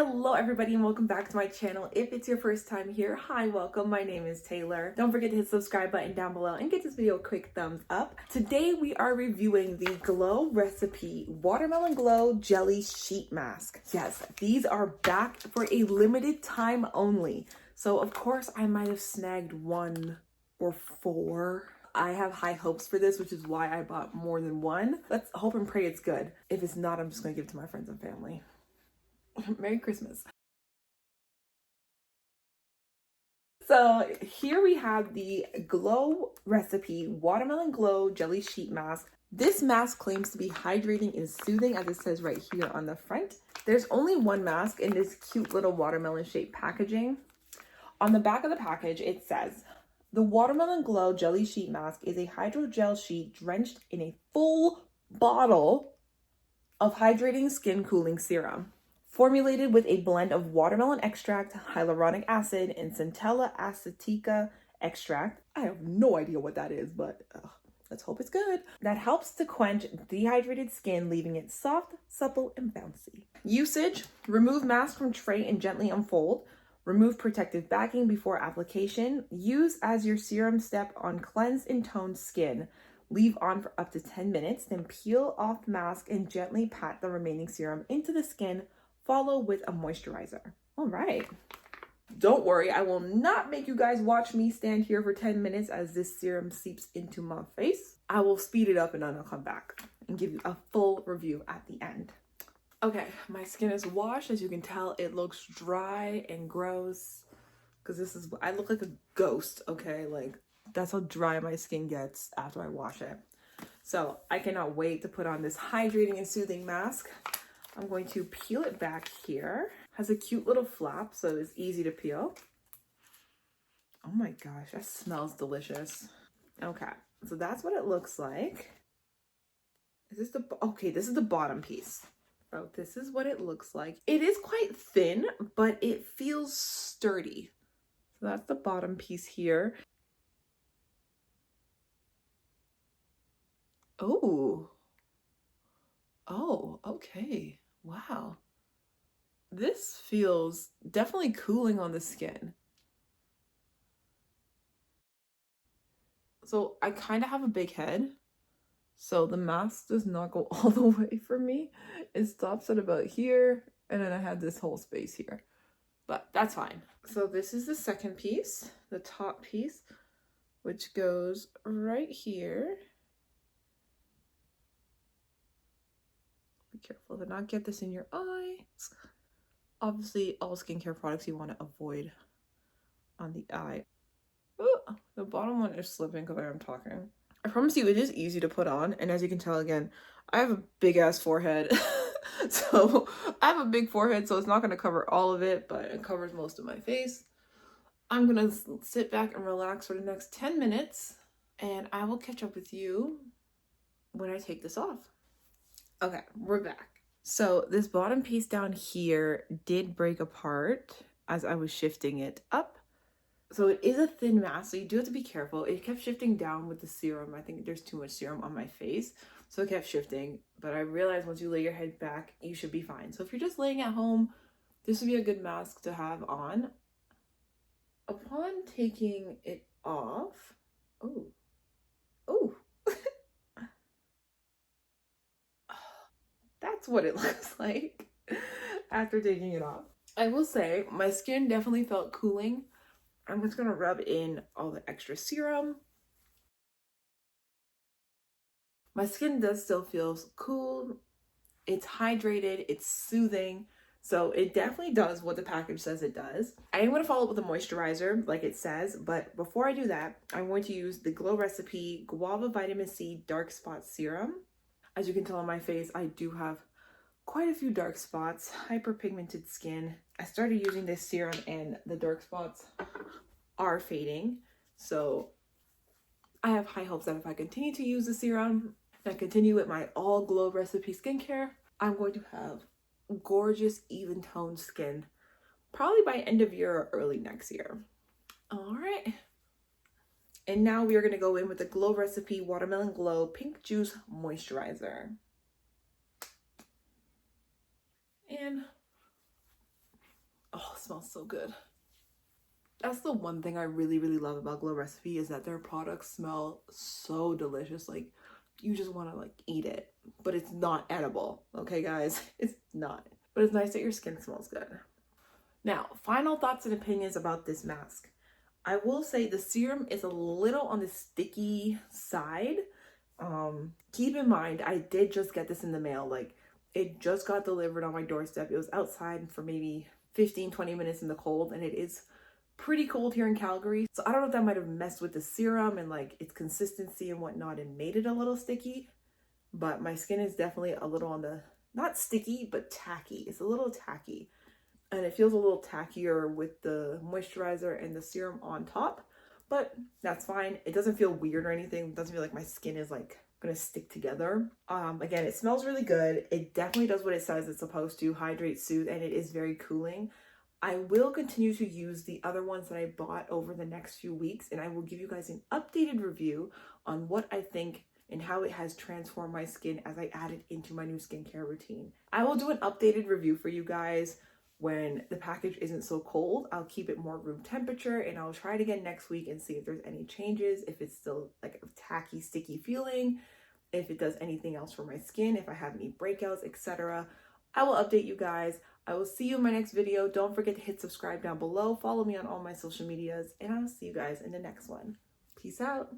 Hello everybody and welcome back to my channel. If it's your first time here, hi, welcome. My name is Taylor. Don't forget to hit the subscribe button down below and give this video a quick thumbs up. Today we are reviewing the Glow Recipe Watermelon Glow Jelly Sheet Mask. Yes, these are back for a limited time only. So of course I might have snagged one or four. I have high hopes for this, which is why I bought more than one. Let's hope and pray it's good. If it's not, I'm just gonna give it to my friends and family. Merry Christmas. So here we have the Glow Recipe Watermelon Glow Jelly Sheet Mask. This mask claims to be hydrating and soothing, as it says right here on the front. There's only one mask in this cute little watermelon shaped packaging. On the back of the package, it says, the Watermelon Glow Jelly Sheet Mask is a hydrogel sheet drenched in a full bottle of hydrating skin cooling serum. Formulated with a blend of watermelon extract, hyaluronic acid, and Centella acetica extract. I have no idea what that is, but let's hope it's good. That helps to quench dehydrated skin, leaving it soft, supple, and bouncy. Usage: remove mask from tray and gently unfold. Remove protective backing before application. Use as your serum step on cleansed and toned skin. Leave on for up to 10 minutes, then peel off mask and gently pat the remaining serum into the skin. Follow with a moisturizer. All right. Don't worry, I will not make you guys watch me stand here for 10 minutes as this serum seeps into my face. I will speed it up and then I'll come back and give you a full review at the end. Okay, my skin is washed. As you can tell, it looks dry and gross because I look like a ghost, okay? Like, that's how dry my skin gets after I wash it. So I cannot wait to put on this hydrating and soothing mask. I'm going to peel it back here. Has a cute little flap, so it's easy to peel. Oh my gosh, that smells delicious. Okay, so that's what it looks like. This is the bottom piece. Oh, this is what it looks like. It is quite thin, but it feels sturdy. So that's the bottom piece here. Oh, okay. Wow. This feels definitely cooling on the skin. So I kind of have a big head, so the mask does not go all the way for me. It stops at about here, and then I have this whole space here, but that's fine. So this is the second piece, the top piece, which goes right here. Be careful to not get this in your eye. Obviously, all skincare products you want to avoid on the eye. Oh, the bottom one is slipping because I am talking. I promise you, it is easy to put on. And as you can tell, again, I have a big ass forehead. So I have a big forehead, so it's not going to cover all of it, but it covers most of my face. I'm going to sit back and relax for the next 10 minutes, and I will catch up with you when I take this off. Okay, we're back. So this bottom piece down here did break apart as I was shifting it up. So it is a thin mask, so you do have to be careful. It kept shifting down with the serum. I think there's too much serum on my face, so it kept shifting. But I realized once you lay your head back, you should be fine. So if you're just laying at home, this would be a good mask to have on. Upon taking it off, oh, that's what it looks like after taking it off. I will say my skin definitely felt cooling. I'm just gonna rub in all the extra serum. My skin does still feel cool. It's hydrated, it's soothing. So it definitely does what the package says it does. I am gonna follow up with a moisturizer like it says, but before I do that, I'm going to use the Glow Recipe Guava Vitamin C Dark Spot Serum. As you can tell on my face, I do have quite a few dark spots, hyperpigmented skin. I started using this serum and the dark spots are fading. So I have high hopes that if I continue to use the serum and I continue with my all Glow Recipe skincare, I'm going to have gorgeous, even toned skin, probably by end of year or early next year. All right. And now we are going to go in with the Glow Recipe Watermelon Glow Pink Juice Moisturizer. And smells so good. That's the one thing I really, really love about Glow Recipe is that their products smell so delicious. Like, you just want to like eat it, but it's not edible. Okay, guys, it's not. But it's nice that your skin smells good. Now, final thoughts and opinions about this mask. I will say the serum is a little on the sticky side. Keep in mind, I did just get this in the mail. Like, it just got delivered on my doorstep. It was outside for maybe 15-20 minutes in the cold, and it is pretty cold here in Calgary. So I don't know if that might have messed with the serum and like its consistency and whatnot and made it a little sticky. But my skin is definitely a little on the, not sticky, but tacky. It's a little tacky. And it feels a little tackier with the moisturizer and the serum on top. But that's fine. It doesn't feel weird or anything. It doesn't feel like my skin is like gonna stick together. Again, it smells really good. It definitely does what it says it's supposed to, hydrate, soothe, and it is very cooling. I will continue to use the other ones that I bought over the next few weeks, and I will give you guys an updated review on what I think and how it has transformed my skin as I add it into my new skincare routine. I will do an updated review for you guys when the package isn't so cold. I'll keep it more room temperature, and I'll try it again next week and see if there's any changes, if it's still like a tacky, sticky feeling, if it does anything else for my skin, if I have any breakouts, etc. I will update you guys. I will see you in my next video. Don't forget to hit subscribe down below. Follow me on all my social medias, and I'll see you guys in the next one. Peace out.